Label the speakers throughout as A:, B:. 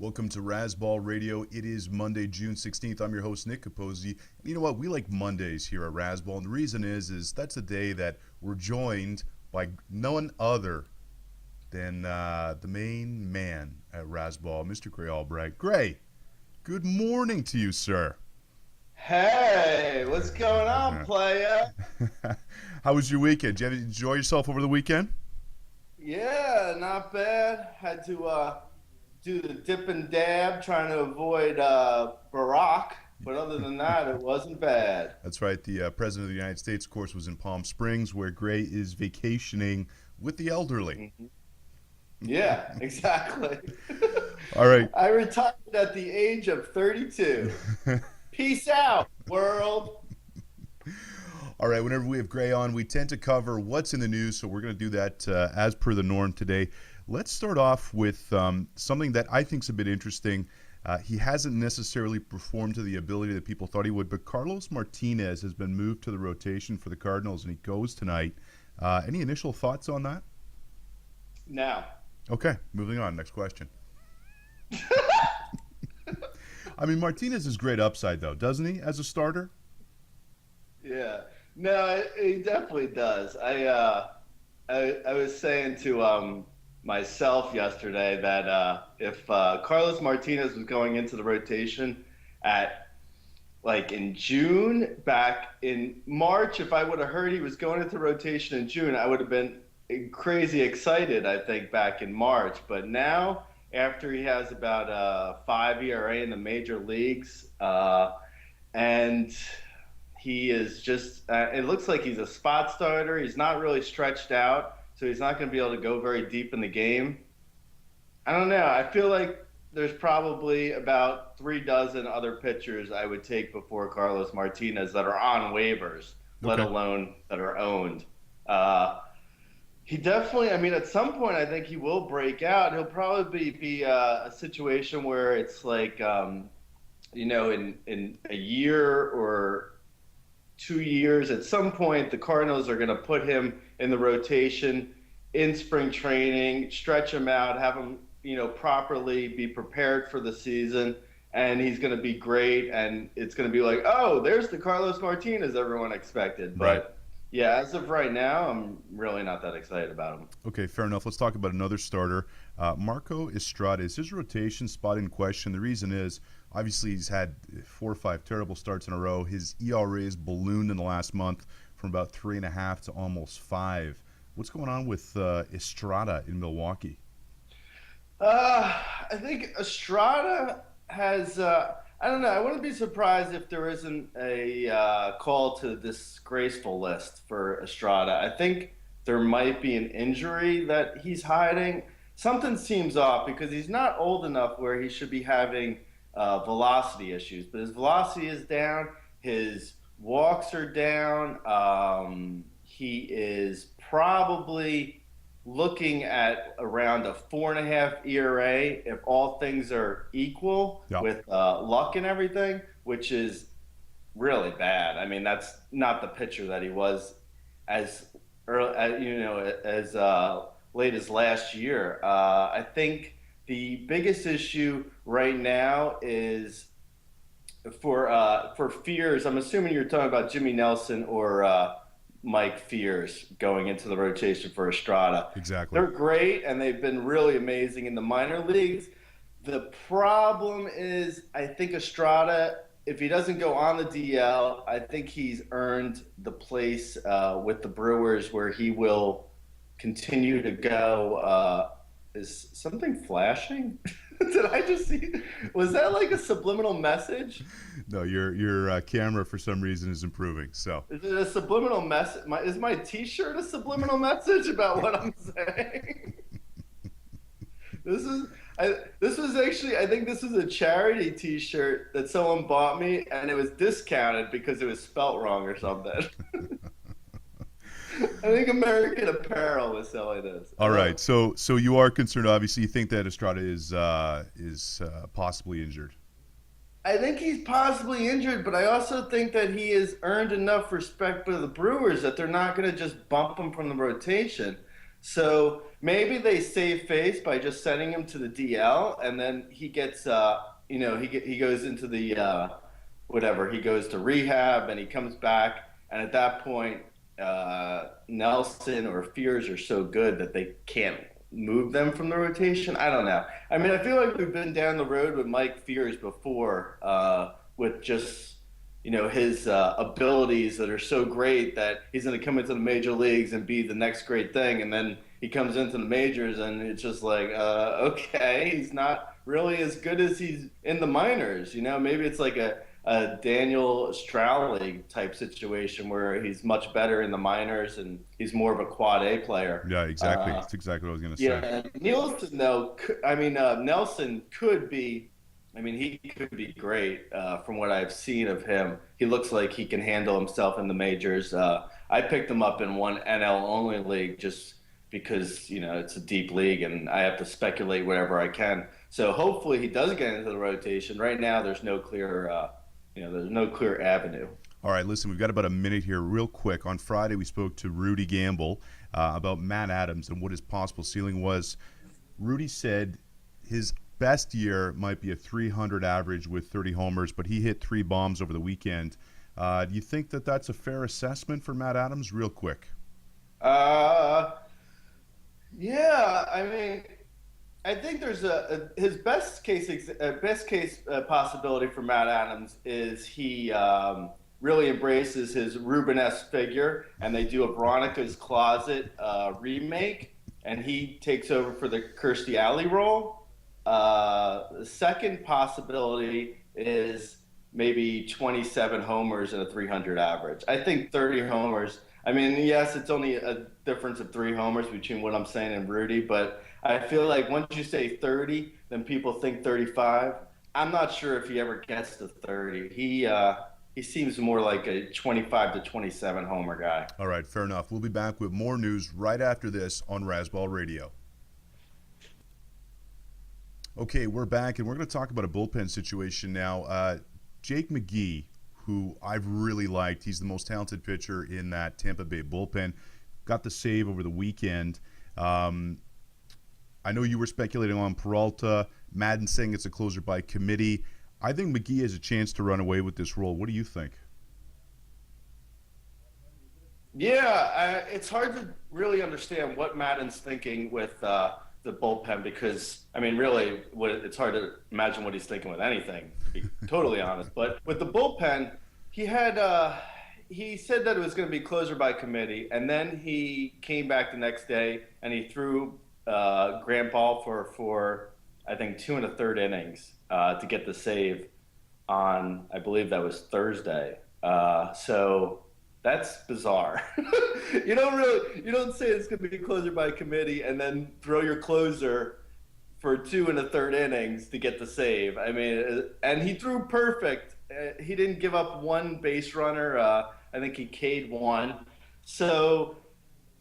A: Welcome to Razzball Radio. It is Monday, June 16th. I'm your host, Nick Capozzi. And you know what? We like Mondays here at Razzball, and the reason is that's a day that we're joined by none other than the main man at Razzball, Mr. Gray Albrecht. Gray, good morning to you, sir.
B: Hey, what's going on, playa?
A: How was your weekend? Did you enjoy yourself over the weekend?
B: Yeah, not bad. Had to do the dip and dab, trying to avoid Barack. But other than that, it wasn't bad.
A: That's right. The President of the United States, of course, was in Palm Springs, where Gray is vacationing with the elderly.
B: Yeah, exactly.
A: All right.
B: I retired at the age of 32. Peace out, world.
A: All right, whenever we have Gray on, we tend to cover what's in the news, so we're going to do that as per the norm today. Let's start off with something that I think is a bit interesting. He hasn't necessarily performed to the ability that people thought he would, but Carlos Martinez has been moved to the rotation for the Cardinals, and he goes tonight. Any initial thoughts on that?
B: No.
A: Okay, moving on. Next question. I mean, Martinez has great upside, though, doesn't he, as a starter?
B: Yeah. No, he definitely does. I was saying to myself yesterday that if Carlos Martinez was going into the rotation at in June, back in March, if I would have heard he was going into rotation in June, I would have been crazy excited, I think, back in March. But now, after he has about a 5 ERA in the major leagues, and he is just, it looks like he's a spot starter. He's not really stretched out, so he's not going to be able to go very deep in the game. I don't know. I feel like there's probably about 36 other pitchers I would take before Carlos Martinez that are on waivers, let alone that are owned. He definitely, I mean, at some point, I think he will break out. He'll probably be a situation where it's in a year or 2 years, at some point, the Cardinals are going to put him in the rotation in spring training, stretch him out, have him, properly be prepared for the season, and he's going to be great. And it's going to be like, oh, there's the Carlos Martinez everyone expected.
A: Right.
B: But yeah, as of right now, I'm really not that excited about him.
A: Okay, fair enough. Let's talk about another starter. Marco Estrada. Is his rotation spot in question? The reason is, obviously, he's had 4 or 5 terrible starts in a row. His ERA has ballooned in the last month from about 3.5 to almost 5. What's going on with Estrada in Milwaukee?
B: I think Estrada has, I don't know, I wouldn't be surprised if there isn't a call to the disgraceful list for Estrada. I think there might be an injury that he's hiding. Something seems off because he's not old enough where he should be having velocity issues, but his velocity is down, his walks are down. He is probably looking at around a 4.5 ERA if all things are equal, with luck and everything, which is really bad. I mean, that's not the pitcher that he was as early, as late as last year. I think the biggest issue right now is for Fears. I'm assuming you're talking about Jimmy Nelson or Mike Fears going into the rotation for Estrada.
A: Exactly.
B: They're great, and they've been really amazing in the minor leagues. The problem is, I think Estrada, if he doesn't go on the DL, I think he's earned the place with the Brewers where he will continue to go. Is something flashing? Did I just see? Was that like a subliminal message?
A: No, your camera for some reason is improving. So
B: is it a subliminal message? Is my T-shirt a subliminal message about what I'm saying? This was actually, I think this was a charity T-shirt that someone bought me, and it was discounted because it was spelt wrong or something. I think American Apparel was selling this.
A: All right, so you are concerned. Obviously, you think that Estrada is possibly injured.
B: I think he's possibly injured, but I also think that he has earned enough respect by the Brewers that they're not going to just bump him from the rotation. So maybe they save face by just sending him to the DL, and then he gets, he goes into the whatever. He goes to rehab, and he comes back, and at that point, Nelson or Fears are so good that they can't move them from the rotation. I don't know. I mean, I feel like we've been down the road with Mike Fears before, with just his abilities that are so great that he's going to come into the major leagues and be the next great thing, and then he comes into the majors and it's just like, okay, he's not really as good as he's in the minors. Maybe it's like a Daniel Estrada type situation where he's much better in the minors and he's more of a quad A player.
A: Yeah, exactly. That's exactly what I was going to
B: Yeah,
A: say.
B: and Nielsen though, Nelson could be. I mean, he could be great from what I've seen of him. He looks like he can handle himself in the majors. I picked him up in one NL only league just because it's a deep league and I have to speculate whatever I can. So hopefully he does get into the rotation. Right now, there's no clear, there's no clear avenue.
A: All right, listen, we've got about a minute here. Real quick, on Friday we spoke to Rudy Gamble about Matt Adams and what his possible ceiling was. Rudy said his best year might be a 300 average with 30 homers, but he hit 3 bombs over the weekend. Do you think that that's a fair assessment for Matt Adams? Real quick.
B: Yeah. I mean, I think there's his best case possibility for Matt Adams is he really embraces his Ruben-esque figure, and they do a Veronica's Closet remake, and he takes over for the Kirstie Alley role. The second possibility is maybe 27 homers and a 300 average. I think 30 homers. I mean, yes, it's only a difference of 3 homers between what I'm saying and Rudy, but I feel like once you say 30, then people think 35. I'm not sure if he ever gets to 30. He seems more like a 25 to 27 homer guy.
A: All right, fair enough. We'll be back with more news right after this on Razzball Radio. Okay, we're back, and we're going to talk about a bullpen situation now. Jake McGee, who I've really liked, he's the most talented pitcher in that Tampa Bay bullpen, got the save over the weekend. I know you were speculating on Peralta, Madden saying it's a closer by committee. I think McGee has a chance to run away with this role. What do you think?
B: Yeah, it's hard to really understand what Madden's thinking with the bullpen because, I mean, really, it's hard to imagine what he's thinking with anything, to be totally honest. But with the bullpen, he said that it was going to be closer by committee, and then he came back the next day and he threw Grant Ball for I think 2 1/3 innings to get the save on, I believe that was Thursday. So that's bizarre. You don't say it's going to be closer by committee and then throw your closer for 2 1/3 innings to get the save. I mean, and he threw perfect. He didn't give up one base runner. I think he K'd one. So,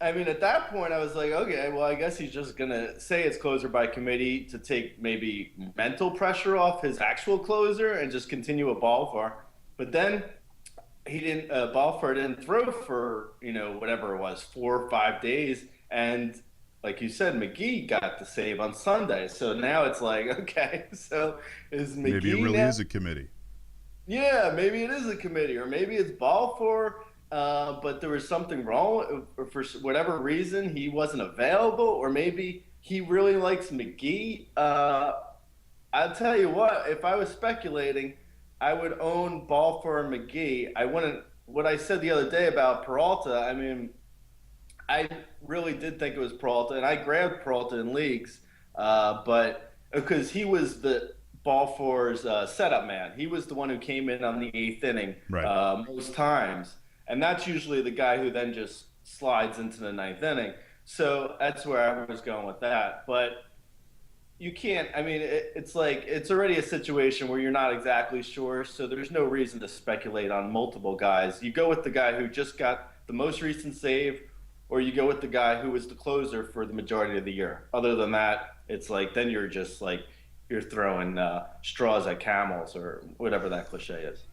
B: I mean, at that point, I was like, okay, well, I guess he's just going to say it's closer by committee to take maybe mental pressure off his actual closer and just continue a ball for. But then he didn't, Balfour didn't throw for, whatever it was, 4 or 5 days. And like you said, McGee got the save on Sunday. So now it's like, okay, so is McGee
A: Maybe it really is a committee.
B: Yeah, maybe it is a committee, or maybe it's Balfour. But there was something wrong, or for whatever reason he wasn't available, or maybe he really likes McGee. I'll tell you what, if I was speculating, I would own Balfour and McGee. I wouldn't. What I said the other day about Peralta, I mean, I really did think it was Peralta, and I grabbed Peralta in leagues, but because he was the Balfour's setup man, he was the one who came in on the 8th inning
A: right.
B: Most times. And that's usually the guy who then just slides into the 9th inning. So that's where I was going with that. But you can't, I mean, it's like, it's already a situation where you're not exactly sure. So there's no reason to speculate on multiple guys. You go with the guy who just got the most recent save, or you go with the guy who was the closer for the majority of the year. Other than that, it's like, then you're just like, you're throwing straws at camels or whatever that cliche is.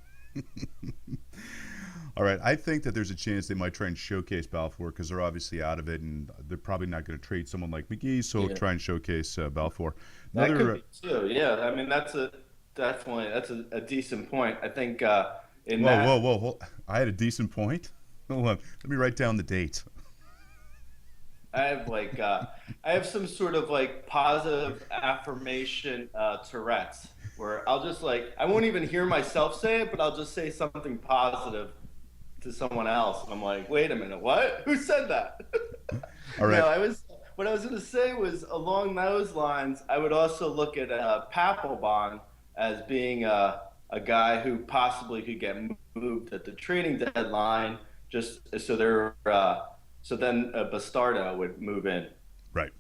A: All right, I think that there's a chance they might try and showcase Balfour because they're obviously out of it, and they're probably not going to trade someone like McGee, so
B: Yeah.
A: try and showcase Balfour.
B: That could
A: Another,
B: be too. Yeah, I mean that's a decent point. I think in
A: whoa, whoa,
B: that
A: whoa, whoa, I had a decent point. Hold on, let me write down the date.
B: I have some sort of like positive affirmation Tourette's where I'll just like I won't even hear myself say it, but I'll just say something positive to someone else, and I'm like, wait a minute, what? Who said that?
A: All right,
B: No, what I was going to say was along those lines. I would also look at Papelbon as being a guy who possibly could get moved at the trading deadline, just so so then Bastardo would move in.
A: right.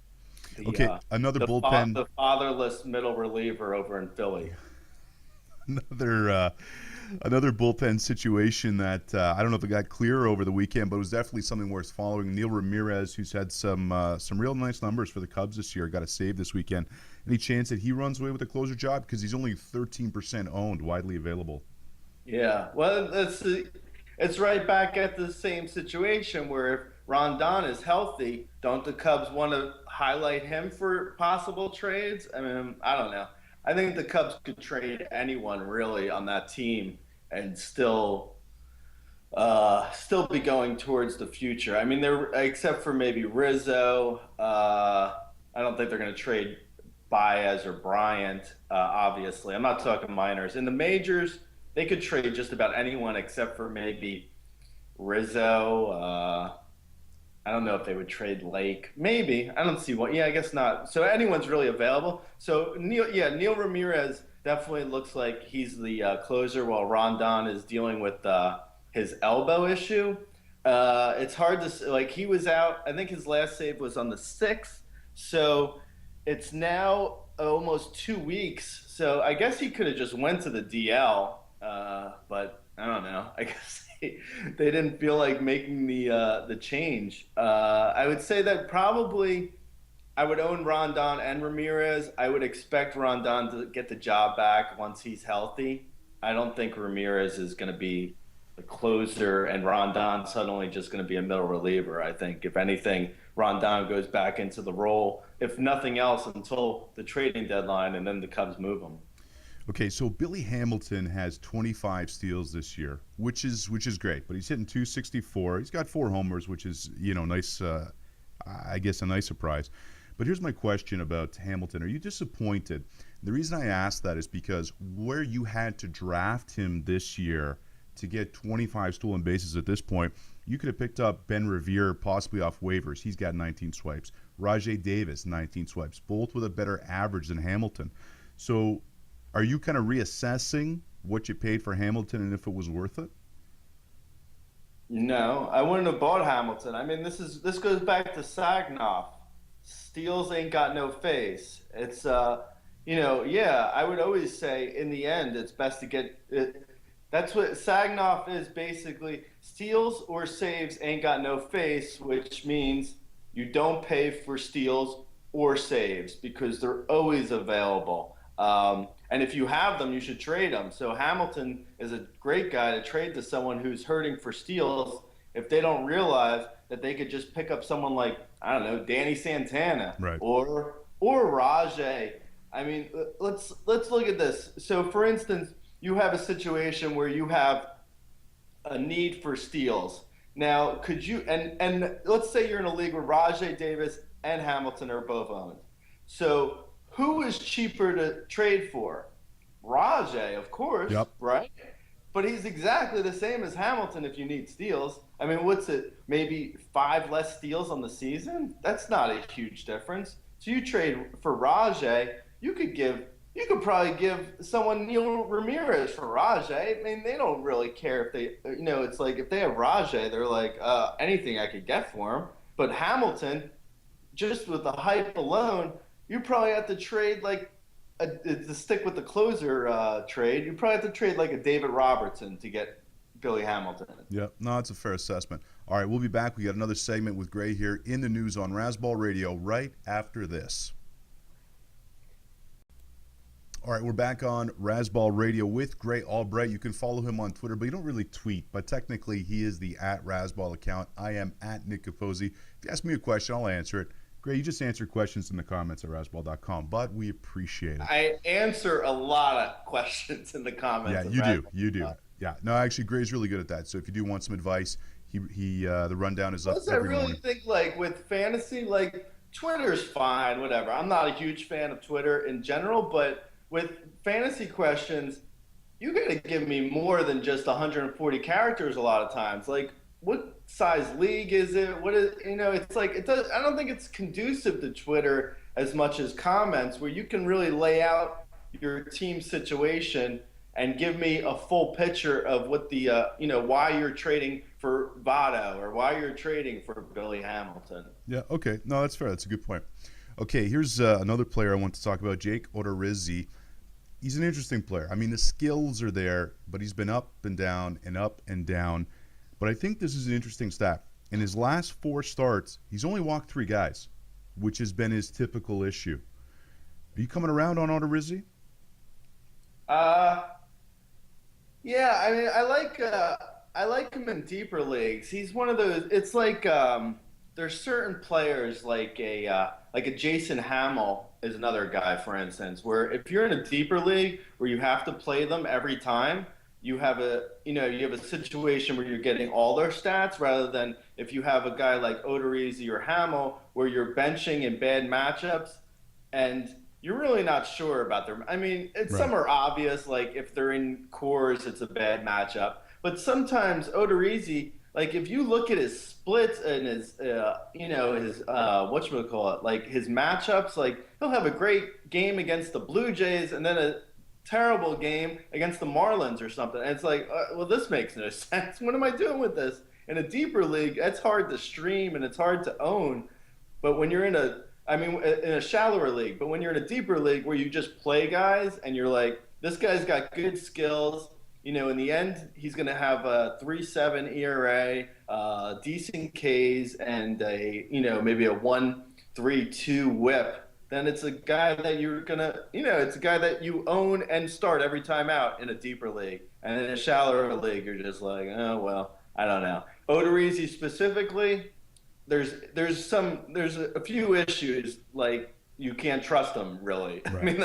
B: The
A: Okay, another bullpen.
B: the fatherless middle reliever over in Philly.
A: Another another bullpen situation that I don't know if it got clearer over the weekend, but it was definitely something worth following. Neil Ramirez, who's had some real nice numbers for the Cubs this year, got a save this weekend. Any chance that he runs away with the closer job because he's only 13% owned, widely available?
B: Yeah, well, it's right back at the same situation where if Rondon is healthy, don't the Cubs want to highlight him for possible trades? I mean, I don't know. I think the Cubs could trade anyone really on that team and still be going towards the future. I mean, they're except for maybe Rizzo. I don't think they're going to trade Baez or Bryant. Obviously, I'm not talking minors. In the majors, they could trade just about anyone except for maybe Rizzo. I don't know if they would trade Lake. Maybe. I don't see what. Yeah, I guess not. So anyone's really available. So Neil Ramirez definitely looks like he's the closer while Rondon is dealing with his elbow issue. It's hard to like he was out. I think his last save was on the 6th. So it's now almost 2 weeks. So I guess he could have just went to the DL, but I don't know. I guess they didn't feel like making the change. I would say that probably I would own Rondon and Ramirez. I would expect Rondon to get the job back once he's healthy. I don't think Ramirez is going to be the closer and Rondon suddenly just going to be a middle reliever. I think if anything, Rondon goes back into the role, if nothing else, until the trading deadline, and then the Cubs move him.
A: Okay, so Billy Hamilton has 25 steals this year, which is great. But he's hitting 264. He's got 4 homers, which is nice. I guess a nice surprise. But here's my question about Hamilton: are you disappointed? The reason I ask that is because where you had to draft him this year to get 25 stolen bases at this point, you could have picked up Ben Revere possibly off waivers. He's got 19 swipes. Rajai Davis, 19 swipes, both with a better average than Hamilton. So are you kind of reassessing what you paid for Hamilton and if it was worth it?
B: No, I wouldn't have bought Hamilton. I mean, this goes back to Sagnoff. Steals ain't got no face. It's yeah. I would always say in the end, it's best to get it. That's what Sagnoff is basically. Steals or saves ain't got no face, which means you don't pay for steals or saves because they're always available. And if you have them, you should trade them. So Hamilton is a great guy to trade to someone who's hurting for steals if they don't realize that they could just pick up someone like, I don't know, Danny Santana,
A: Right.
B: or Rajai. I mean, let's look at this. So for instance, you have a situation where you have a need for steals. Now, could you and let's say you're in a league where Rajai Davis and Hamilton are both owned. So who is cheaper to trade for? Rajai, of course,
A: Yep.
B: right? But he's exactly the same as Hamilton if you need steals. I mean, what's it? Maybe 5 less steals on the season? That's not a huge difference. So you trade for Rajai, you could probably give someone Neil Ramirez for Rajai. I mean, they don't really care if they, it's like if they have Rajai, they're like, anything I could get for him. But Hamilton, just with the hype alone, you probably have to trade like, to stick with the closer trade, you probably have to trade like a David Robertson to get Billy Hamilton.
A: Yeah, no, it's a fair assessment. All right, we'll be back. We got another segment with Gray here in the news on Razzball Radio right after this. All right, we're back on Razzball Radio with Gray Albrecht. You can follow him on Twitter, but you don't really tweet. But technically, he is the @Razzball account. I am @Nick Capozzi. If you ask me a question, I'll answer it. Gray, you just answer questions in the comments at razzball.com, but we appreciate it.
B: I answer a lot of questions in the comments.
A: Yeah, you do. You do. Yeah. No, actually, Gray's really good at that. So if you do want some advice, the rundown is up every morning.
B: I really think, like, with fantasy, like, Twitter's fine, whatever. I'm not a huge fan of Twitter in general, but with fantasy questions, you got to give me more than just 140 characters a lot of times. Like, what size league is it? What is, it's like, I don't think it's conducive to Twitter as much as comments, where you can really lay out your team situation and give me a full picture of what the, why you're trading for Votto or why you're trading for Billy Hamilton.
A: Yeah, okay. No, that's fair. That's a good point. Okay, here's another player I want to talk about, Jake Odorizzi. He's an interesting player. I mean, the skills are there, but he's been up and down and up and down. But I think this is an interesting stat. In his last 4 starts, he's only walked 3 guys, which has been his typical issue. Are you coming around on Odorizzi?
B: Yeah, I mean, I like him in deeper leagues. He's one of those. It's like there's certain players like a Jason Hamill is another guy, for instance, where if you're in a deeper league where you have to play them every time, you have a situation where you're getting all their stats, rather than if you have a guy like Odorizzi or Hamill where you're benching in bad matchups and you're really not sure about them. I mean, some are obvious, like if they're in cores, it's a bad matchup. But sometimes Odorizzi, like if you look at his splits and his, whatchamacallit, like his matchups, like he'll have a great game against the Blue Jays and then a terrible game against the Marlins or something. And it's like, well, this makes no sense. What am I doing with this? In a deeper league, it's hard to stream and it's hard to own. But when you're in a shallower league, but when you're in a deeper league where you just play guys and you're like, this guy's got good skills, in the end, he's going to have a 3.7 ERA, decent Ks, and maybe a 1.32 WHIP. Then it's a guy that you're gonna, it's a guy that you own and start every time out in a deeper league. And in a shallower league, you're just like, oh well, I don't know. Odorizzi specifically, there's a few issues, like you can't trust him really. Right. I mean,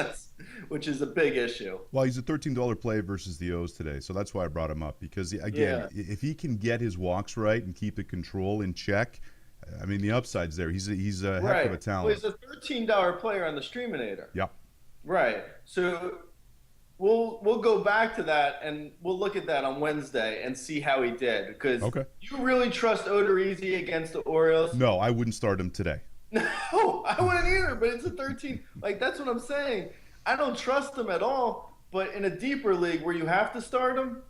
B: which is a big issue.
A: Well, he's a $13 play versus the O's today, so that's why I brought him up, because again, if he can get his walks right and keep the control in check, I mean, the upside's there. He's a heck of a talent.
B: Well, he's a $13 player on the Streaminator.
A: Yeah.
B: Right. So we'll go back to that and we'll look at that on Wednesday and see how he did. Because you really trust Odorizzi against the Orioles?
A: No, I wouldn't start him today.
B: No, I wouldn't either. But it's a 13. Like, that's what I'm saying. I don't trust him at all. But in a deeper league where you have to start him,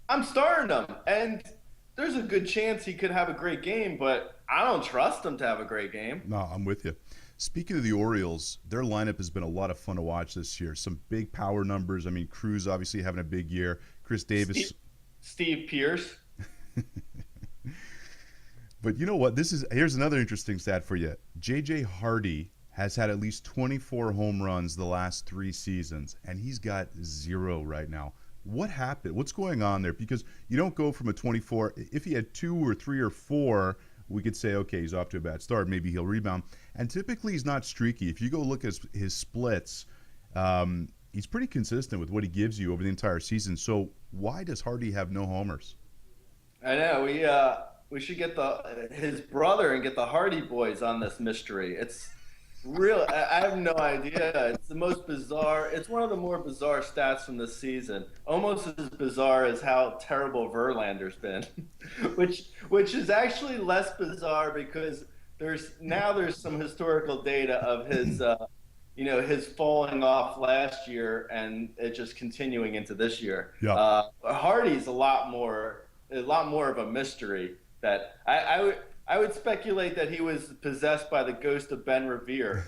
B: I'm starting him. And there's a good chance he could have a great game, but I don't trust him to have a great game.
A: No, I'm with you. Speaking of the Orioles, their lineup has been a lot of fun to watch this year. Some big power numbers. I mean, Cruz obviously having a big year. Chris Davis.
B: Steve Pierce.
A: But you know what? Here's another interesting stat for you. J.J. Hardy has had at least 24 home runs the last 3 seasons, and he's got 0 right now. What happened? What's going on there? Because you don't go from a 24. If he had 2 or 3 or 4, we could say, okay, he's off to a bad start. Maybe he'll rebound. And typically he's not streaky. If you go look at his splits, he's pretty consistent with what he gives you over the entire season. So why does Hardy have no homers?
B: I know. We should get his brother and get the Hardy boys on this mystery. It's real. I have no idea. It's the most bizarre. It's one of the more bizarre stats from this season. Almost as bizarre as how terrible Verlander's been, which is actually less bizarre because there's some historical data of his, his falling off last year and it just continuing into this year.
A: Yeah.
B: Hardy's a lot more of a mystery. That I would speculate that he was possessed by the ghost of Ben Revere.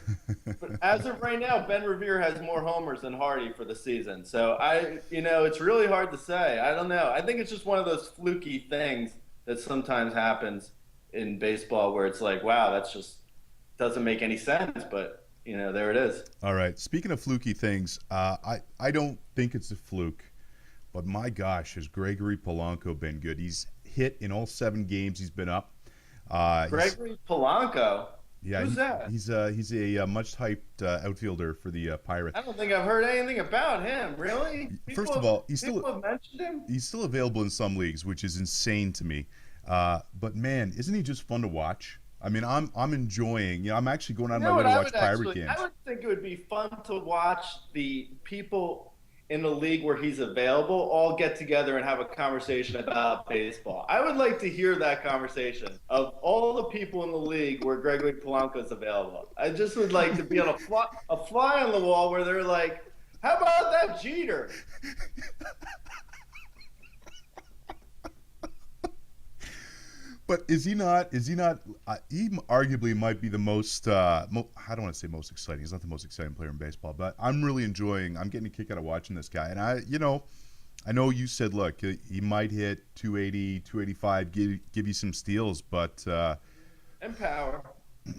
B: But as of right now, Ben Revere has more homers than Hardy for the season. So it's really hard to say. I don't know. I think it's just one of those fluky things that sometimes happens in baseball where it's like, wow, that's just doesn't make any sense. But there it is.
A: All right. Speaking of fluky things, I don't think it's a fluke, but my gosh, has Gregory Polanco been good? He's hit in all 7 games he's been up.
B: Gregory Polanco.
A: Yeah,
B: Who's that?
A: he's a much hyped outfielder for the Pirates.
B: I don't think I've heard anything about him. Really?
A: First of all,
B: People have mentioned him.
A: he's still available in some leagues, which is insane to me. But man, isn't he just fun to watch? I mean, I'm enjoying. I'm actually going out of my way to watch Pirate games.
B: I would think it would be fun to watch the people in the league where he's available all get together and have a conversation about baseball. I would like to hear that conversation of all the people in the league where Gregory Polanco is available. I just would like to be on a fly on the wall where they're like, how about that Jeter?
A: But is he not? He arguably might be the most. I don't want to say most exciting. He's not the most exciting player in baseball, but I'm really enjoying. I'm getting a kick out of watching this guy. And I know you said, look, he might hit 280, 285, give you some steals, but
B: and power.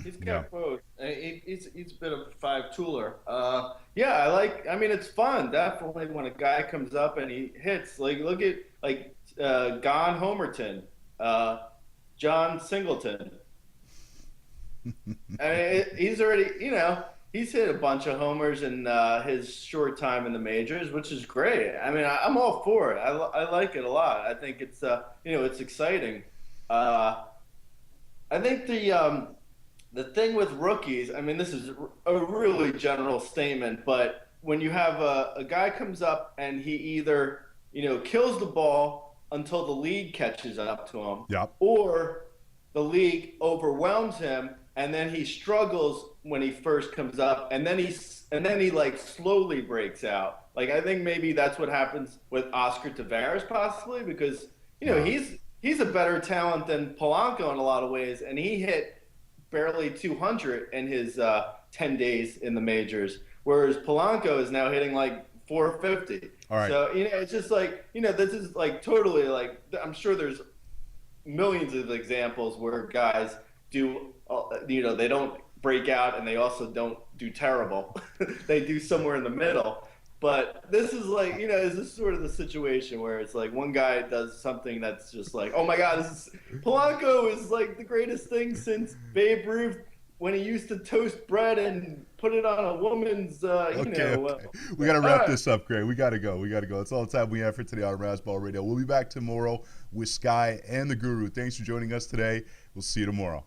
B: He's got both. He's a bit of a 5-tooler. I mean, it's fun. Definitely when a guy comes up and he hits. Like, look at Gon Homerton. John Singleton. I mean, he's already, he's hit a bunch of homers in his short time in the majors, which is great. I mean, I'm all for it. I like it a lot. I think it's, it's exciting. I think the thing with rookies, I mean, this is a really general statement, but when you have a guy comes up and he either, kills the ball until the league catches up to him, or the league overwhelms him, and then he struggles when he first comes up, and then he like slowly breaks out. Like, I think maybe that's what happens with Oscar Taveras possibly, because he's a better talent than Polanco in a lot of ways, and he hit barely 200 in his 10 days in the majors, whereas Polanco is now hitting like 450.
A: All right.
B: So, it's just like, this is like totally like, I'm sure there's millions of examples where guys do, they don't break out and they also don't do terrible. They do somewhere in the middle. But this is like, is this sort of the situation where it's like one guy does something that's just like, oh my God, Polanco is like the greatest thing since Babe Ruth when he used to toast bread and put it on a woman's,
A: Okay. We got to wrap this up, Greg. We got to go. That's all the time we have for today on Razzball Radio. We'll be back tomorrow with Sky and the Guru. Thanks for joining us today. We'll see you tomorrow.